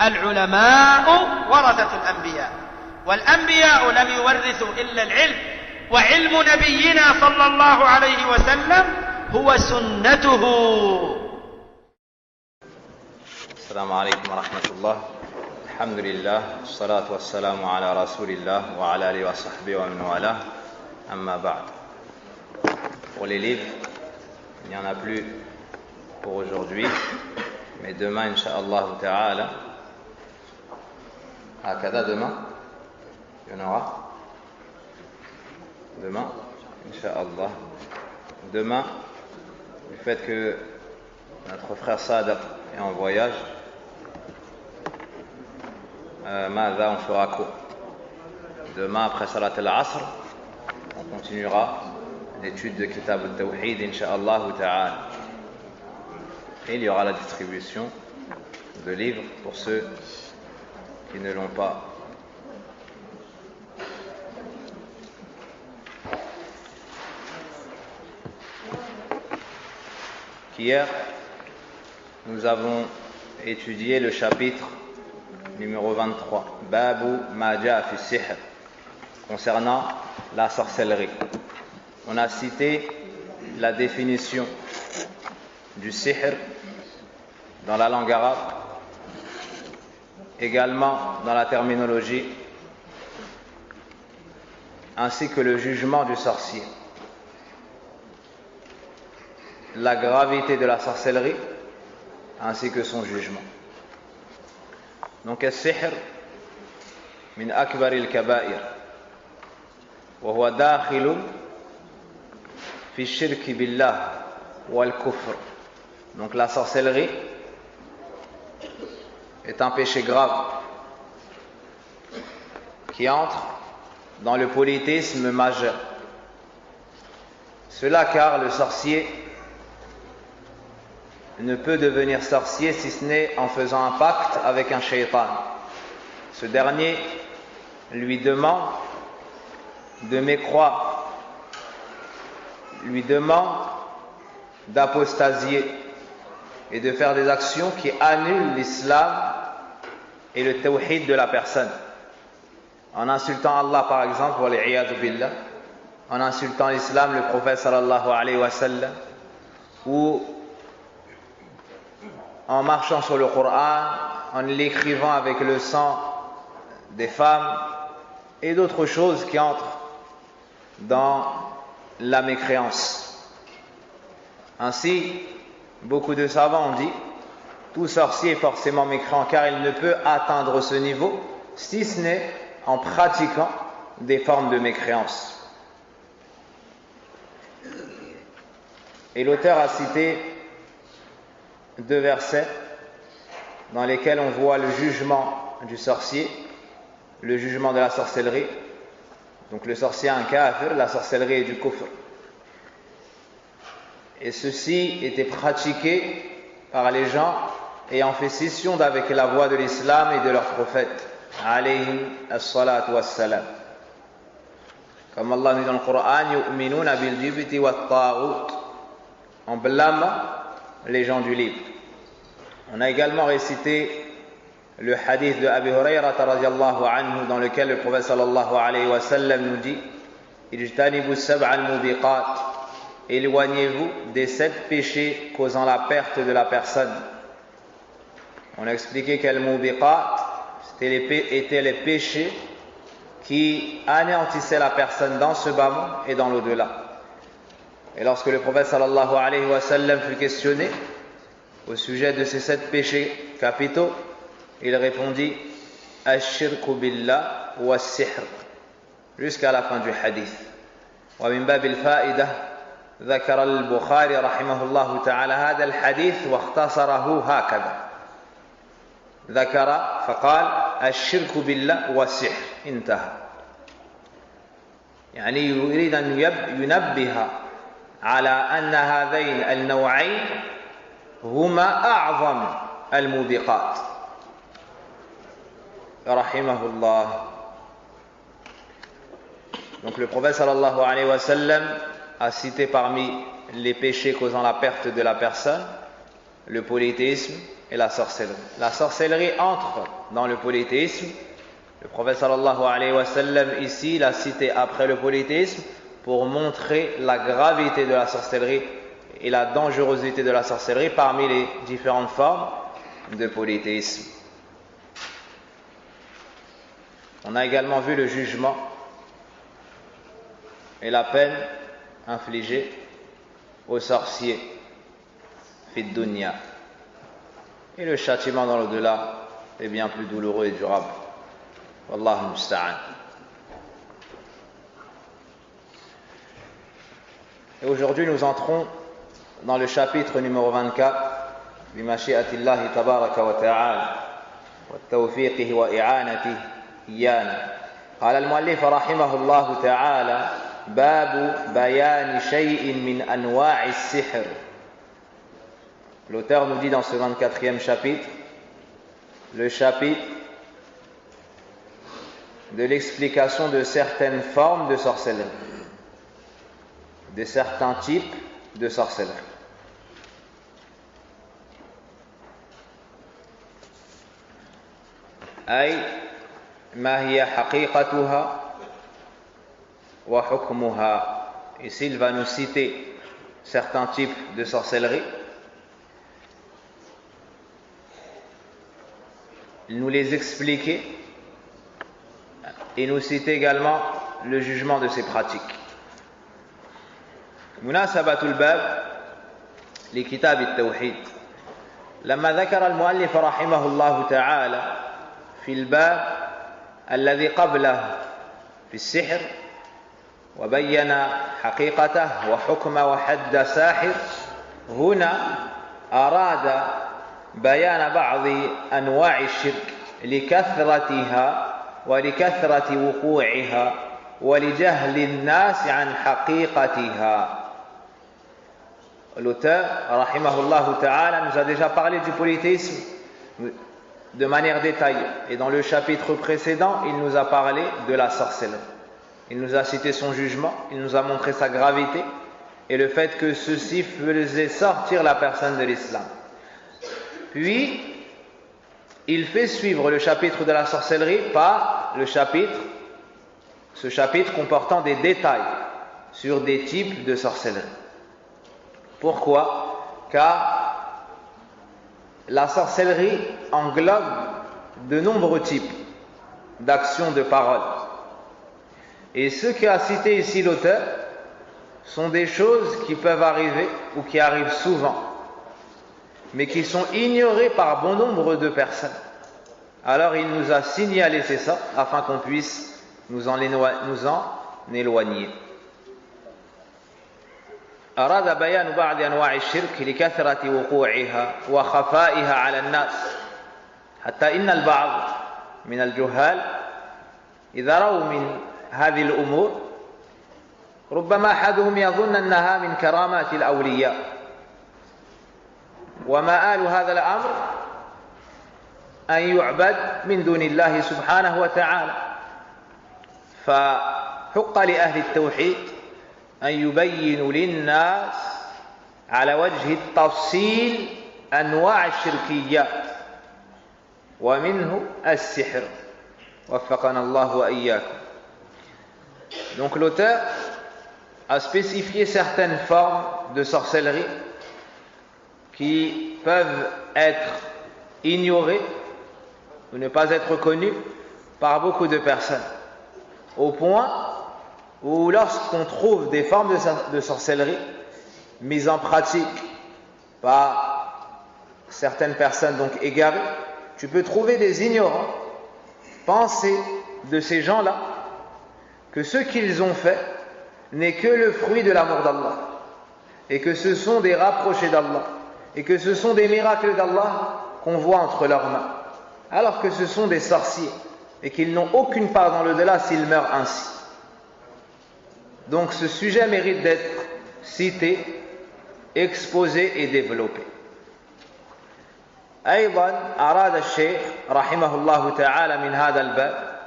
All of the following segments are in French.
العلماء ورثة الأنبياء، والأنبياء لم يورثوا إلا العلم، وعلم نبينا صلى الله عليه وسلم هو سنته. السلام عليكم ورحمة الله. الحمد لله والصلاة والسلام على رسول الله وعلى آله وصحبه ومن والاه. أما بعد. Pour les livres, il n'y en a plus pour aujourd'hui, mais demain, Inch'Allah Ta'ala, à Kada demain, il y en aura. Demain, Inch'Allah. Demain, du fait que notre frère Sadr est en voyage, Mada, on fera quoi? Demain, après Salat al-Asr, on continuera l'étude de Kitab al-Tawhid, Inch'Allah Ta'ala. Et il y aura la distribution de livres pour ceux qui ne l'ont pas. Hier, nous avons étudié le chapitre numéro 23, Babu ma jaa fi sihr, concernant la sorcellerie. On a cité la définition du sihr dans la langue arabe, également dans la terminologie, ainsi que le jugement du sorcier, la gravité de la sorcellerie, ainsi que son jugement. Donc السحر من أكبر الكبائر وهو داخل في الشرك بالله والكفر. Donc la sorcellerie est un péché grave qui entre dans le polythéisme majeur. Cela car le sorcier ne peut devenir sorcier si ce n'est en faisant un pacte avec un shaitan. Ce dernier lui demande de mécroire, lui demande d'apostasier et de faire des actions qui annulent l'islam et le tawhid de la personne. En insultant Allah par exemple, wal-iyadhu billah, en insultant l'islam, le prophète sallallahu alayhi wa sallam, ou en marchant sur le Coran, en l'écrivant avec le sang des femmes et d'autres choses qui entrent dans la mécréance. Ainsi, beaucoup de savants ont dit, tout sorcier est forcément mécréant car il ne peut atteindre ce niveau si ce n'est en pratiquant des formes de mécréance. Et l'auteur a cité deux versets dans lesquels on voit le jugement du sorcier, le jugement de la sorcellerie. Donc le sorcier est un kafir, la sorcellerie est du kufr. Et ceci était pratiqué par les gens ayant fait scission d'avec la voie de l'islam et de leur prophète, alayhi as-salatu was-salam. Comme Allah nous dit dans le Coran, yu'minuna bil-jibti wat-taghut, en blâmant les gens du livre. On a également récité le hadith de Abi Hurayrata radiyallahu anhu dans lequel le prophète sallallahu alayhi wa sallam nous dit ijtanibu sab'a al-mubiqat, éloignez-vous des 7 péchés causant la perte de la personne. On a expliqué quel mubiqat étaient les péchés qui anéantissaient la personne dans ce bas monde et dans l'au-delà. Et lorsque le prophète sallallahu alayhi wa sallam fut questionné au sujet de ces 7 péchés capitaux, il répondit Ash-shirku billah wa as-sihr, jusqu'à la fin du hadith. Wa min bab al-fa'ida ذكر البخاري رحمه الله تعالى هذا الحديث واختصره هكذا ذكر فقال الشرك بالله والسحر انتهى. يعني يريد أن ينبه على أن هذين النوعين هما أعظم الموبقات رحمه الله. Donc le prophète sallallahu alayhi wa sallam a cité parmi les péchés causant la perte de la personne le polythéisme, et la sorcellerie. La sorcellerie entre dans le polythéisme. Le prophète sallallahu alayhi wa sallam ici l'a cité après le polythéisme pour montrer la gravité de la sorcellerie et la dangerosité de la sorcellerie parmi les différentes formes de polythéisme. On a également vu le jugement et la peine infligée aux sorciers fid dunya. Et le châtiment dans l'au-delà est bien plus douloureux et durable. Wallahu musta'an. Et aujourd'hui nous entrons dans le chapitre numéro 24 bimashi'atillahi tabaraka wa ta'ala wa tawfiqihi wa i'anatihi iyana. قال المؤلف رحمه الله تعالى باب بيان شيء من أنواع السحر. L'auteur nous dit dans ce 24e chapitre, le chapitre de l'explication de certaines formes de sorcellerie, de certains types de sorcellerie. أي ما هي حقيقتها وحكمها. Ici il va nous citer certains types de sorcellerie. Il nous les expliquer et nous citer également le jugement de ces pratiques. مناسبة الباب لكتاب التوحيد. لما ذكر المؤلف رحمه الله تعالى في الباب الذي قبله في السحر وبين حقيقته وحكم وحد ساحر، هنا أراد بيان بعض أنواع الشرك لكثرتها ولكثرة وقوعها ولجهل الناس عن حقيقتها. L'auteur, rahimahullah ta'ala, nous a déjà parlé du polythéisme de manière détaillée. Et dans le chapitre précédent, il nous a parlé de la sorcellerie. Il nous a cité son jugement, il nous a montré sa gravité et le fait que ceci faisait sortir la personne de l'islam. Puis, il fait suivre le chapitre de la sorcellerie par ce chapitre comportant des détails sur des types de sorcellerie. Pourquoi? Car la sorcellerie englobe de nombreux types d'actions de parole. Et ce qu'a cité ici l'auteur sont des choses qui peuvent arriver ou qui arrivent souvent, mais qui sont ignorées par bon nombre de personnes. Alors il nous a signalé c'est ça, afin qu'on puisse nous en éloigner. أراد بيان بعض أنواع الشرك لكثرة وقوعها وخفائها على الناس، حتى إن البعض من الجهال إذا رأوا من هذه الأمور ربما أحدهم يظن أنها من كرامات الأولياء، ومآل هذا الأمر أن يعبد من دون الله سبحانه وتعالى. فحق لأهل التوحيد أن يبينوا للناس على وجه التفصيل أنواع الشركيات ومنه السحر وفقنا الله وإياكم. Donc l'auteur a spécifié certaines formes de sorcellerie qui peuvent être ignorées ou ne pas être connues par beaucoup de personnes, au point où lorsqu'on trouve des formes de sorcellerie mises en pratique par certaines personnes donc égarées, tu peux trouver des ignorants penser de ces gens-là que ce qu'ils ont fait n'est que le fruit de l'amour d'Allah et que ce sont des rapprochés d'Allah et que ce sont des miracles d'Allah qu'on voit entre leurs mains, alors que ce sont des sorciers et qu'ils n'ont aucune part dans l'au-delà s'ils meurent ainsi. Donc ce sujet mérite d'être cité, exposé et développé. أيضا أراد الشيخ رحمه الله تعالى من هذا الباب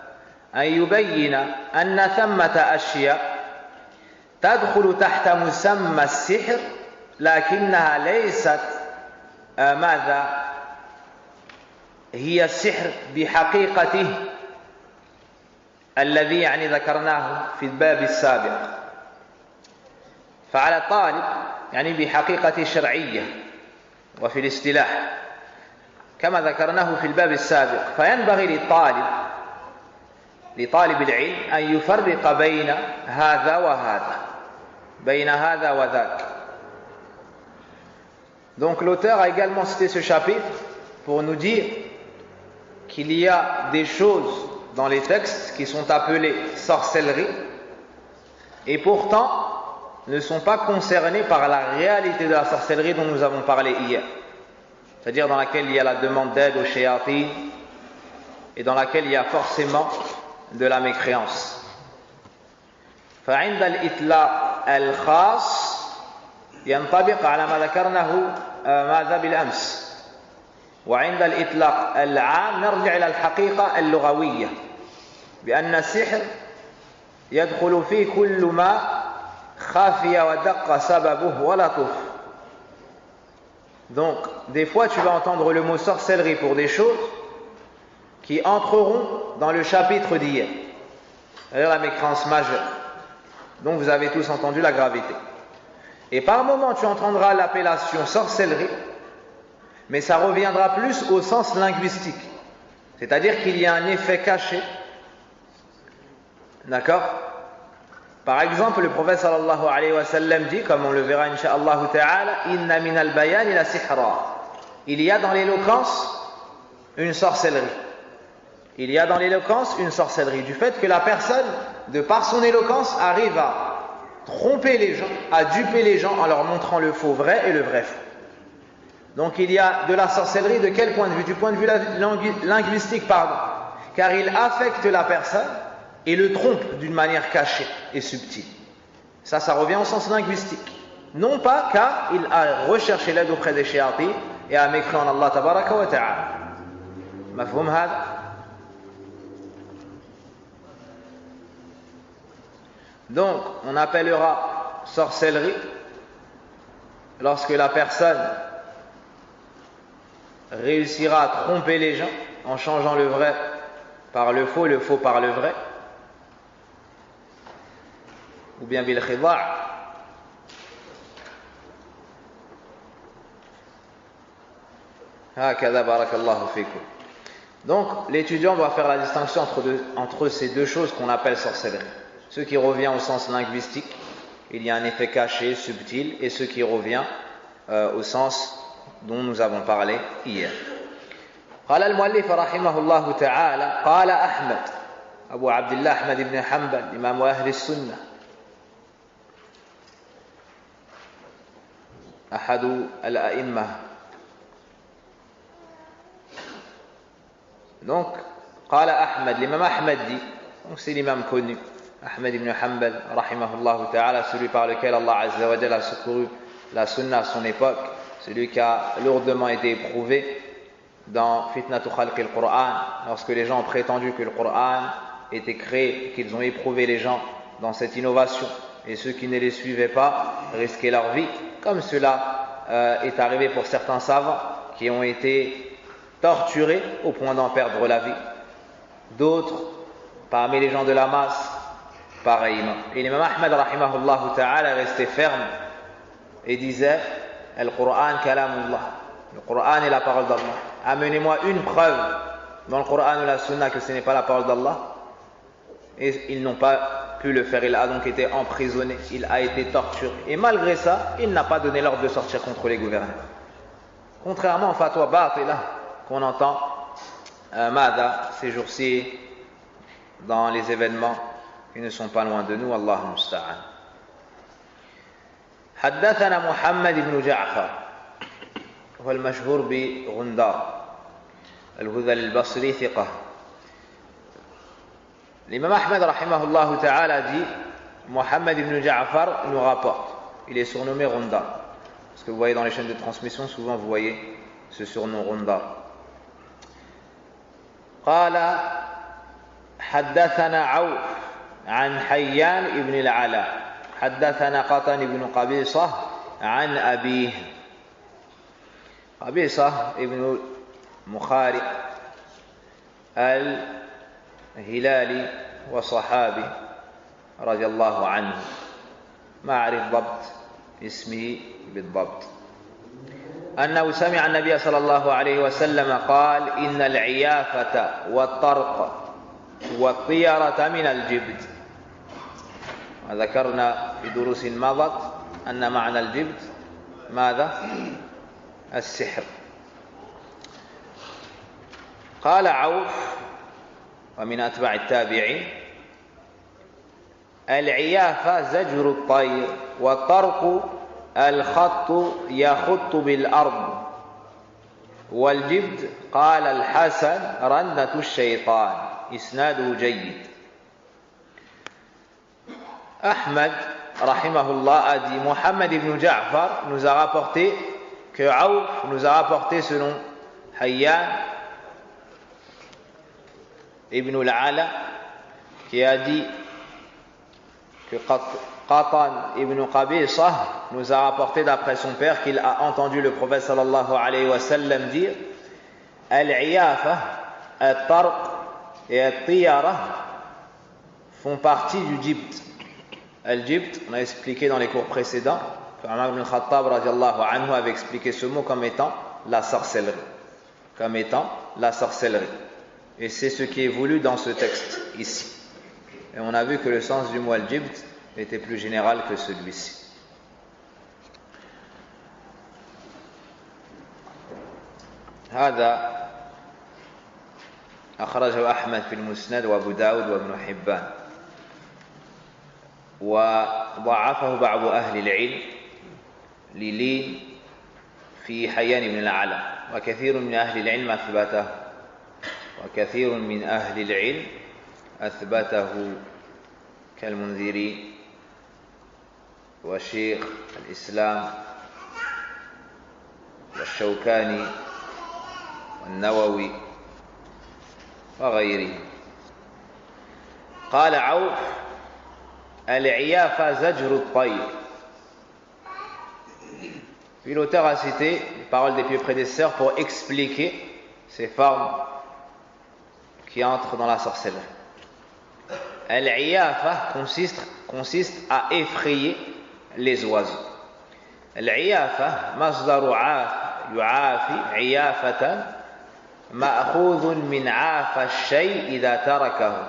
أن يبين أن ثمة أشياء تدخل تحت مسمى السحر لكنها ليست هي السحر بحقيقته الذي يعني ذكرناه في الباب السابق. فعلى الطالب يعني بحقيقة شرعية وفي الاصطلاح كما ذكرناه في الباب السابق. فينبغي لطالب العلم أن يفرق بين هذا وهذا، بين هذا وذاك. Donc l'auteur a également cité ce chapitre pour nous dire qu'il y a des choses dans les textes qui sont appelées sorcellerie et pourtant ne sont pas concernées par la réalité de la sorcellerie dont nous avons parlé hier, c'est-à-dire dans laquelle il y a la demande d'aide aux shayatin et dans laquelle il y a forcément de la mécréance. فعند الإطلاق الخاص ينطبق على ما ذكرناه ماذا بالأمس، وعند الإطلاق العام نرجع إلى الحقيقة اللغوية بأن السحر يدخل فيه كل ما خفي ودق سببه ولطف. Donc des fois tu vas entendre le mot sorcellerie pour des choses qui entreront dans le chapitre d'hier, c'est-à-dire la mécréance majeure dont vous avez tous entendu la gravité. Et par moment tu entendras l'appellation sorcellerie, mais ça reviendra plus au sens linguistique, c'est-à-dire qu'il y a un effet caché. D'accord? Par exemple, le prophète sallallahu alayhi wa sallam dit, comme on le verra incha'Allah ta'ala, inna min al-bayan ila sihra. Il y a dans l'éloquence une sorcellerie. Il y a dans l'éloquence une sorcellerie, du fait que la personne, de par son éloquence, arrive à tromper les gens, à duper les gens en leur montrant le faux vrai et le vrai faux. Donc il y a de la sorcellerie de quel point de vue? Du point de vue linguistique, pardon. Car il affecte la personne et le trompe d'une manière cachée et subtile. Ça revient au sens linguistique. Non pas car il a recherché l'aide auprès des shayatin et a mécru en Allah tabaraka wa ta'ala. Mafhoum hada? Donc, on appellera sorcellerie lorsque la personne réussira à tromper les gens en changeant le vrai par le faux par le vrai, ou bien bil khida'. Hakada barakallahu fikum. Donc, l'étudiant doit faire la distinction entre ces deux choses qu'on appelle sorcellerie. Ce qui revient au sens linguistique, il y a un effet caché, subtil, et ce qui revient au sens dont nous avons parlé hier. قال المؤلف رحمه الله تعالى قال أحمد أبو عبد الله أحمد بن حنبل إمام أهل السنة أحد الأئمة. Donc قال أحمد, l'imam Ahmed dit, donc c'est l'imam connu Ahmed ibn Hanbal rahimahullah ta'ala, celui par lequel Allah Azza wa Jalla a secouru la sunna à son époque, celui qui a lourdement été éprouvé dans Fitnatu Khalqil Qur'an, lorsque les gens ont prétendu que le Qur'an était créé, qu'ils ont éprouvé les gens dans cette innovation, et ceux qui ne les suivaient pas risquaient leur vie, comme cela est arrivé pour certains savants qui ont été torturés au point d'en perdre la vie. D'autres, parmi les gens de la masse, pareillement. Et l'imam Ahmed rahimahullah ta'ala restait ferme et disait: le Qur'an kalamullah, le Qur'an est la parole d'Allah. Amenez-moi une preuve dans le Qur'an ou la Sunna que ce n'est pas la parole d'Allah. Et ils n'ont pas pu le faire. Il a donc été emprisonné, il a été torturé, et malgré ça il n'a pas donné l'ordre de sortir contre les gouverneurs, contrairement au fatwa batila qu'on entend Mada ces jours-ci dans les événements qui ne sont pas loin de nous. Allahu musta'an. حدثنا محمد بن جعفر هو المشهور بغندار الهذلي البصري ثقة. L'imam Ahmed rahimahullah ta'ala dit, Mohammed ibn Ja'far nous rapporte, il est surnommé Rundar, parce que vous voyez dans les chaînes de transmission souvent vous voyez ce surnom Rundar. قال حدثنا عوف عن حيان ابن العلاء حدثنا قطن بن قبيصة عن أبيه. قبيصة ابن مخارق الهلالي وصحابي رضي الله عنه، ما أعرف ضبط اسمه بالضبط، أنه سمع النبي صلى الله عليه وسلم قال: إن العيافة والطرق والطيرة من الجبت. وذكرنا في دروس مضت أن معنى الجبت ماذا؟ السحر. قال عوف ومن أتباع التابعين: العيافة زجر الطير، والطرق الخط يخط بالأرض، والجبت قال الحسن رنة الشيطان. إسناده جيد. Ahmad rahimahullah a dit: Mohammed ibn Ja'far nous a rapporté que Aouf nous a rapporté selon Hayyan ibn al-Ala, qui a dit que Qatan ibn Qabisa nous a rapporté d'après son père qu'il a entendu le prophète sallallahu alayhi wa sallam dire: Al-Iyafa, Al-Tarq et Al-Tiyara font partie du Jibt. Al-Jibt, on a expliqué dans les cours précédents que Omar ibn Khattab radiallahu anhu avait expliqué ce mot comme étant la sorcellerie. Comme étant la sorcellerie. Et c'est ce qui est voulu dans ce texte ici. Et on a vu que le sens du mot Al-Jibt était plus général que celui-ci. هذا أخرجه أحمد في المسند وأبو داود وابن حبان، وضعفه بعض أهل العلم للين في حيان بن العلا، وكثير من أهل العلم أثبته، وكثير من أهل العلم أثبته كالمنذري وشيخ الإسلام والشوكاني والنووي وغيره. قال عوف: العيافة زجر الطير. Puis l'auteur a cité les paroles des pieux prédécesseurs pour expliquer ces formes qui entrent dans la sorcellerie. Al-Iyafa consiste à effrayer les oiseaux. Al-Iyafa masdaru yu'afi iyafatan ma'khudhun min 'afa ash-shay' idha tarakahu.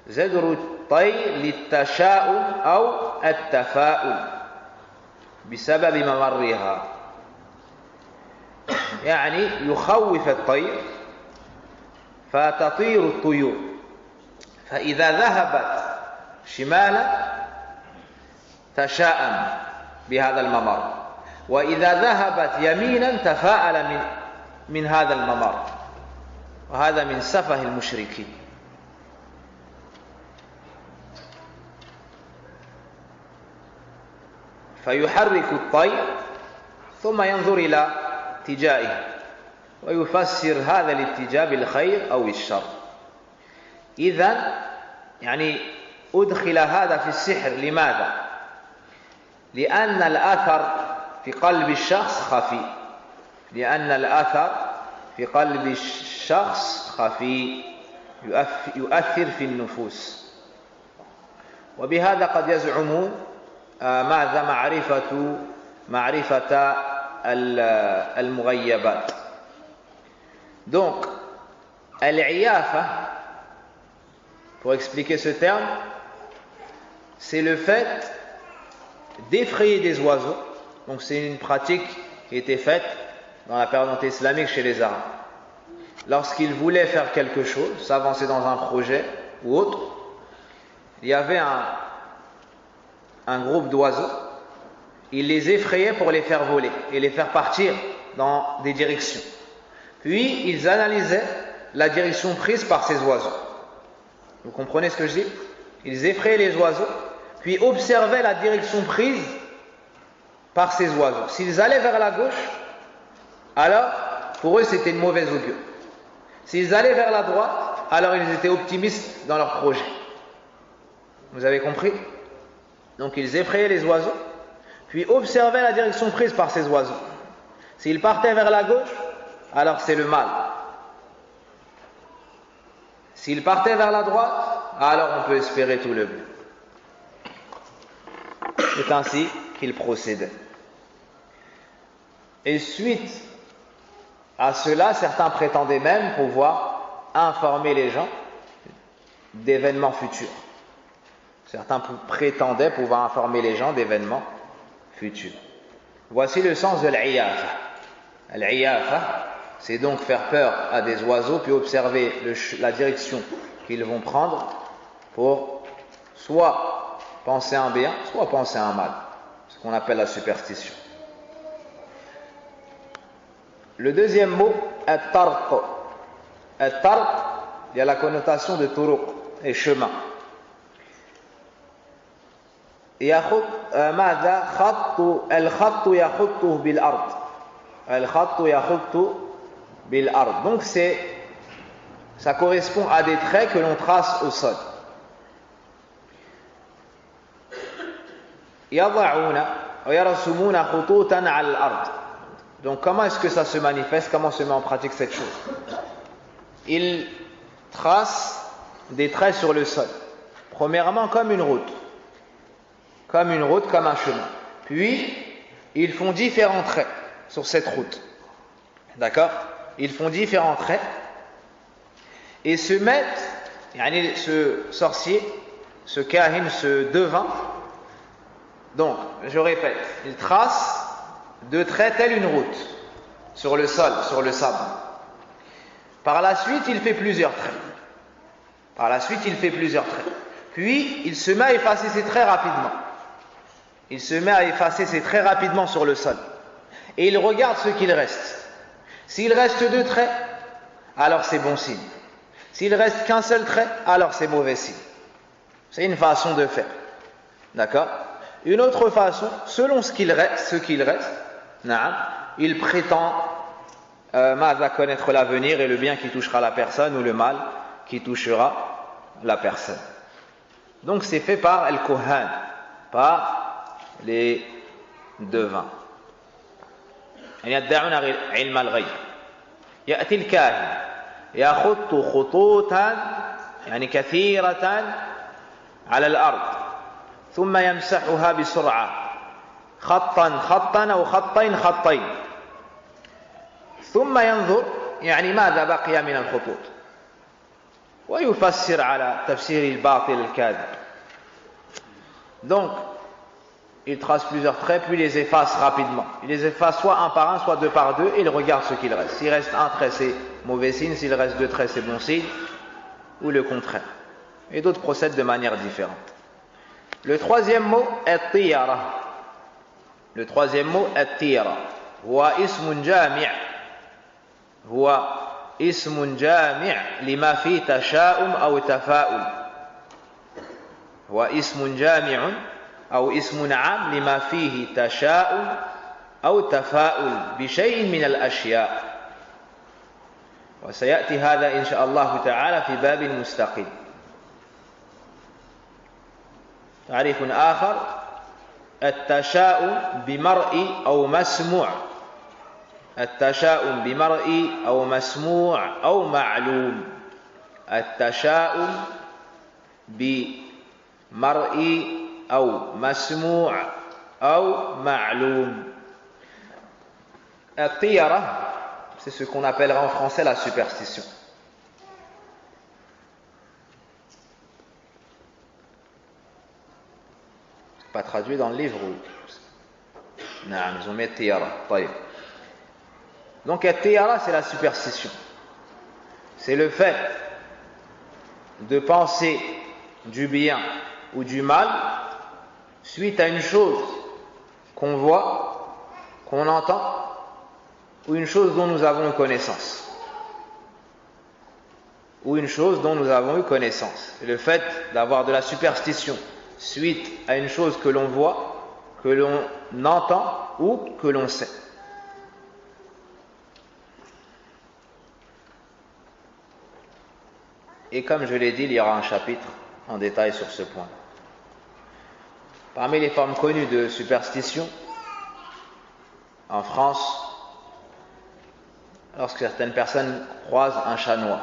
زجر الطير للتشاؤم أو التفاؤل بسبب ممرها، يعني يخوف الطير فتطير الطيور، فإذا ذهبت شمالا تشاءم بهذا الممر، وإذا ذهبت يمينا تفاءل من هذا الممر، وهذا من سفه المشركين. فيحرك الطير ثم ينظر إلى اتجاهه ويفسر هذا الاتجاه بالخير أو الشر. إذن يعني أدخل هذا في السحر. لماذا؟ لأن الأثر في قلب الشخص خفي، لأن الأثر في قلب الشخص خفي يؤثر في النفوس، وبهذا قد يزعمون ماذا؟ معرفة المغيبات. Donc, al-iyafa, pour expliquer ce terme, c'est le fait d'effrayer des oiseaux. Donc c'est une pratique qui était faite dans la période islamique chez les Arabes. Lorsqu'ils voulaient faire quelque chose, s'avancer dans un projet ou autre, il y avait un groupe d'oiseaux, ils les effrayaient pour les faire voler et les faire partir dans des directions. Puis ils analysaient la direction prise par ces oiseaux. Vous comprenez ce que je dis? Ils effrayaient les oiseaux, puis observaient la direction prise par ces oiseaux. S'ils allaient vers la gauche, alors pour eux c'était une mauvaise augure. S'ils allaient vers la droite, alors ils étaient optimistes dans leur projet. Vous avez compris? Donc ils effrayaient les oiseaux, puis observaient la direction prise par ces oiseaux. S'ils partaient vers la gauche, alors c'est le mal. S'il partait vers la droite, alors on peut espérer tout le bien. C'est ainsi qu'il procédait. Et suite à cela, certains prétendaient même pouvoir informer les gens d'événements futurs. Certains prétendaient pouvoir informer les gens d'événements futurs. Voici le sens de l'iyafa. L'iyafa, c'est donc faire peur à des oiseaux, puis observer la direction qu'ils vont prendre pour soit penser à un bien, soit penser à un mal. Ce qu'on appelle la superstition. Le deuxième mot, at-tarq. At-tarq, il y a la connotation de turuq et chemin. ماذا خط الخط يخطه بالأرض الخط يخط بالأرض. Donc ça correspond à des traits que l'on trace au sol. يضعون ويرسمون خطوطا على الأرض. Donc comment est-ce que ça se manifeste? Comment se met en pratique cette chose? Ils tracent des traits sur le sol. Premièrement, comme une route, comme un chemin. Puis, ils font différents traits sur cette route. D'accord? Ils font différents traits et se mettent, ce sorcier, ce kahin, ce devin. Donc, je répète, il trace deux traits telle une route sur le sol, sur le sable. Par la suite, il fait plusieurs traits. Puis, il se met à effacer ces traits rapidement. Sur le sol. Et il regarde ce qu'il reste. S'il reste deux traits, alors c'est bon signe. S'il reste qu'un seul trait, alors c'est mauvais signe. C'est une façon de faire. D'accord? Une autre façon, selon ce qu'il reste, il prétend connaître l'avenir et le bien qui touchera la personne ou le mal qui touchera la personne. Donc c'est fait par al-Kohan, par les devins. يدعون علم الغيب. يأتي الكاهن يخط خطوطا كثيرة على الأرض ثم يمسحها بسرعة خطا أو خطين ثم ينظر ماذا بقي من الخطوط ويفسر على تفسير الباطل الكاذب. Donc il trace plusieurs traits puis les efface rapidement. Il les efface soit un par un, soit deux par deux et il regarde ce qu'il reste. S'il reste un trait, c'est mauvais signe. S'il reste deux traits, c'est bon signe. Ou le contraire. Et d'autres procèdent de manière différente. Le troisième mot est tiyara. هو اسم جامع لما فيه تشاؤم أو تفاؤل. هو اسم جامع أو اسم عام لما فيه تشاؤم أو تفاؤل بشيء من الأشياء. وسيأتي هذا إن شاء الله تعالى في باب مستقل. تعريف آخر التشاؤم بمرئي أو مسموع. التشاؤم بمرئي أو مسموع أو معلوم. التشاؤم بمرئي أو مسموع أو معلوم. الطيرة, c'est ce qu'on appellera en français la superstition. Pas traduit dans le livre ou... Non, ils ont mis tiyara. Donc tiyara, c'est la superstition. C'est le fait de penser du bien ou du mal suite à une chose qu'on voit, qu'on entend, ou une chose dont nous avons eu connaissance. C'est le fait d'avoir de la superstition suite à une chose que l'on voit, que l'on entend ou que l'on sait. Et comme je l'ai dit, il y aura un chapitre en détail sur ce point. Parmi les formes connues de superstition, en France, lorsque certaines personnes croisent un chat noir,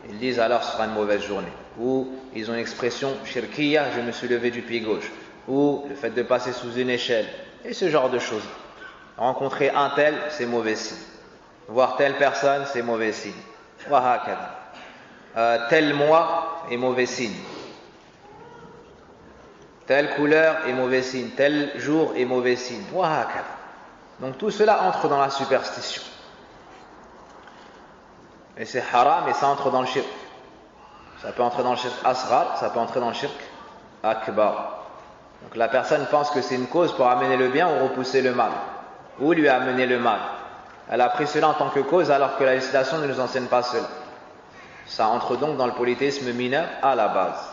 ils disent alors ce sera une mauvaise journée. Ou ils ont une expression shirkiya, je me suis levé du pied gauche. Ou le fait de passer sous une échelle. Et ce genre de choses. Rencontrer un tel, c'est mauvais signe. Voir telle personne, c'est mauvais signe. Tel mois est mauvais signe. Telle couleur est mauvais signe. Tel jour est mauvais signe. Donc tout cela entre dans la superstition. Et c'est haram et ça entre dans le shirk. Ça peut entrer dans le shirk asghar, ça peut entrer dans le shirk akbar. Donc la personne pense que c'est une cause pour amener le bien ou repousser le mal, ou lui amener le mal. Elle a pris cela en tant que cause alors que la législation ne nous enseigne pas cela. Ça entre donc dans le polythéisme mineur à la base.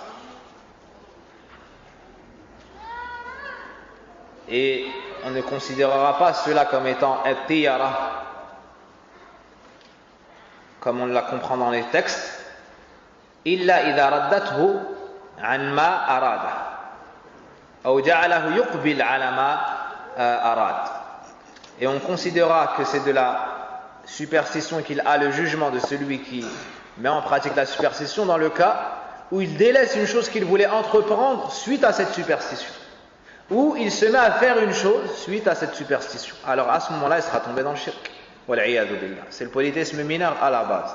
Et on ne considérera pas cela comme étant at-tiyara, comme on la comprend dans les textes, illa idha raddathu an ma arada. Et on considérera que c'est de la superstition qu'il a le jugement de celui qui met en pratique la superstition dans le cas où il délaisse une chose qu'il voulait entreprendre suite à cette superstition, ou il se met à faire une chose suite à cette superstition. Alors à ce moment-là, il sera tombé dans le shirk. C'est le polythéisme mineur à la base.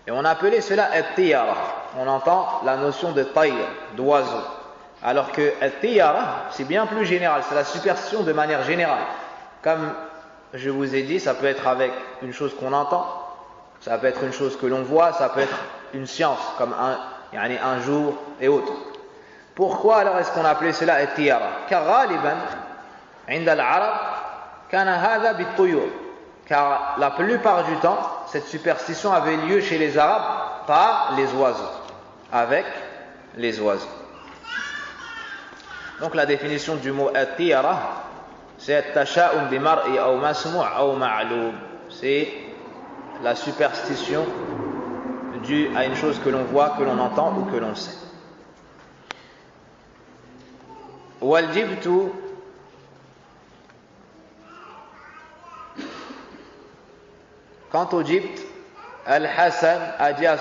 Et on appelait cela at-tiyara. On entend la notion de tayr, d'oiseau. Alors que at-tiyara, c'est bien plus général, c'est la superstition de manière générale. Comme je vous ai dit, ça peut être avec une chose qu'on entend, ça peut être une chose que l'on voit, ça peut être une science, comme un jour et autres. Pourquoi alors est-ce qu'on appelait cela at-tiyara? Car ghaliban, inda al-arab, kana hadha bit-tuyur. Car la plupart du temps, cette superstition avait lieu chez les Arabes par les oiseaux, avec les oiseaux. Donc la définition du mot at-tiyara, c'est at-tasha'um bi mar'i aw masmu' aw ma'lum. C'est la superstition due à une chose que l'on voit, que l'on entend ou que l'on sait. Wal jibtu, quant au jibt, Al-Hassan a dit à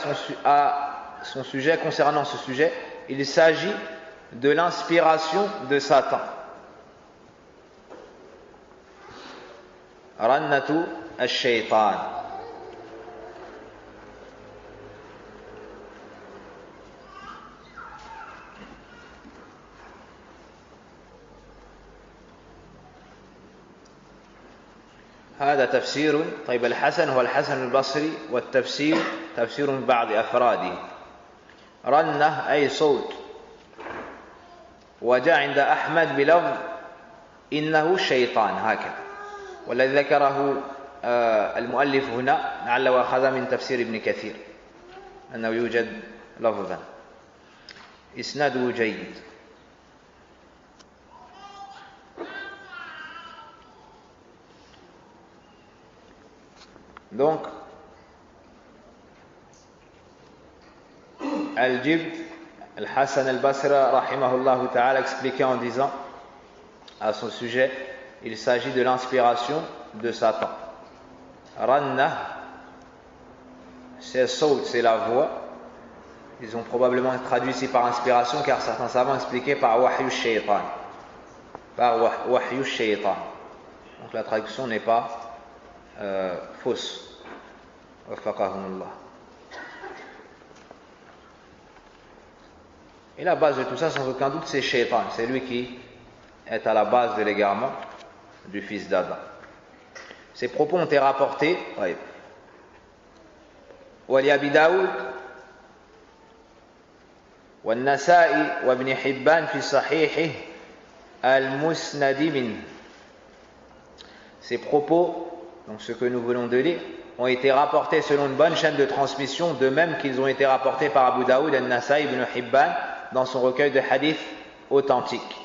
son sujet, concernant ce sujet, il s'agit de l'inspiration de Satan. Rannatu al-shaytan. هذا تفسير. طيب الحسن هو الحسن البصري، والتفسير تفسير من بعض أفراده. رنة أي صوت، وجاء عند أحمد بلفظ إنه شيطان هكذا، والذي ذكره المؤلف هنا لعله أخذ من تفسير ابن كثير أنه يوجد لفظا. إسناده جيد. Donc, Al-Jibt, Al-Hassan al-Basra, rahimahullah ta'ala, expliquait en disant à son sujet, il s'agit de l'inspiration de Satan. Ranna, c'est saut, c'est la voix. Ils ont probablement traduit ici par inspiration, car certains savants expliquaient par wahyu shaytan. Par wahyu shaytan. Donc la traduction n'est pas fausse. Et la base de tout ça, sans aucun doute, c'est Shaitan. C'est lui qui est à la base de l'égarement du fils d'Adam. Ces propos ont été rapportés. Wali Abi Daoud, والنسائي وابن حبان في صحيحه المسند منه. Ces propos, donc ce que nous venons de lire, ont été rapportés selon une bonne chaîne de transmission, de même qu'ils ont été rapportés par Abu Daoud al-Nasa'i ibn Hibban dans son recueil de hadiths authentiques.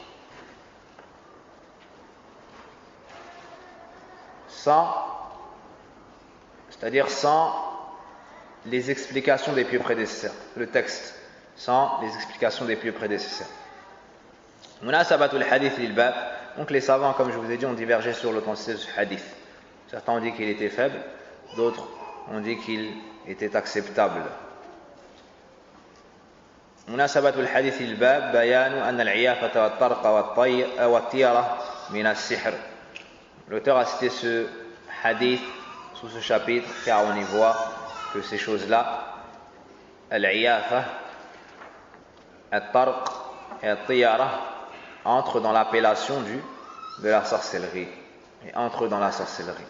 C'est-à-dire sans les explications des pieux prédécesseurs. Le texte, sans les explications des pieux prédécesseurs. مناسبة الحديث للباب Donc les savants, comme je vous ai dit, ont divergé sur l'authenticité de ce hadith. Certains ont dit qu'il était faible, d'autres ont dit qu'il était acceptable. مناسبة الحديث الباب بيان أن العيافة والطرق والطيرة من السحر. L'auteur a cité ce hadith sous ce chapitre car on y voit que ces choses-là, al-iyafa, al-tarq et al-tiyara, entrent dans l'appellation de la sorcellerie et entrent dans la sorcellerie.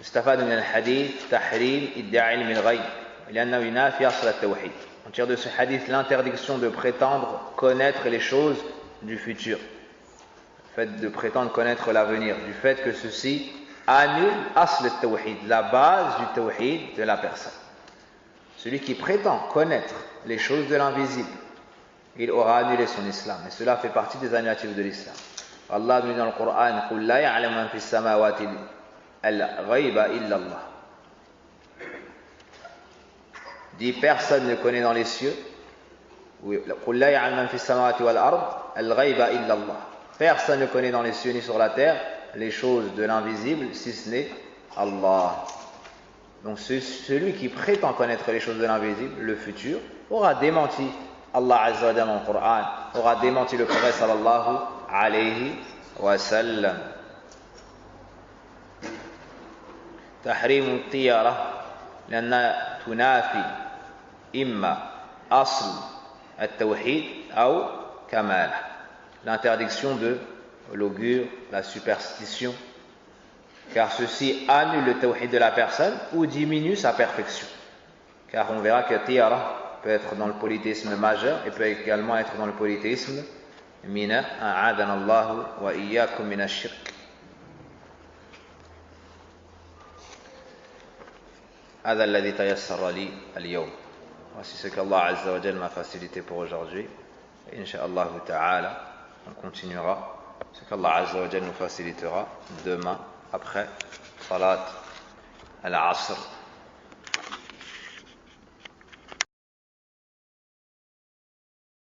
يستفاد من الحديث تحريم ادعاء علم الغيب لأنه ينافي أصل التوحيد. On tire de ce hadith l'interdiction de prétendre connaître les choses du futur, le fait de prétendre connaître l'avenir, du fait que ceci annule asl al-tawhid, la base du tawhid de la personne. Celui qui prétend connaître les choses de l'invisible, il aura annulé son islam, et cela fait partie des annulatifs de l'islam. Allah dit dans le Coran: قُلْ لَا يَعْلَمُ مَنْ فِي السَّمَاوَاتِ الْغَيْبَ إِلَّا اللَّهُ. Dit personne ne connaît dans les cieux. قُلْ لَا يَعْلَمُ مَنْ فِي السَّمَاوَاتِ وَالْأَرْضِ الْغَيْبَ إِلَّا اللَّهُ. Personne ne connaît dans les cieux ni sur la terre les choses de l'invisible si ce n'est Allah. Donc celui qui prétend connaître les choses de l'invisible, le futur, aura démenti Allah Azza wa Jalla dans le Coran, aura démenti le prophète sallallahu alayhi wa sallam. تحريم الطيرة لأنها تنافي إما أصل التوحيد أو كماله. L'interdiction de l'augure, la superstition, car ceci annule le tawhid de la personne ou diminue sa perfection. Car on verra que tiyara peut être dans le polythéisme majeur et peut également être dans le polythéisme mineur. A'adana Allahu wa iyyakum min ash-shirk. هذا الذي تيسر لي اليوم. Voici ce qu'Allah Azza wa Jalla m'a facilité pour aujourd'hui. Inch'Allah ta'ala, on continuera ce qu'Allah Azza wa Jalla nous facilitera demain après Salat al-Asr.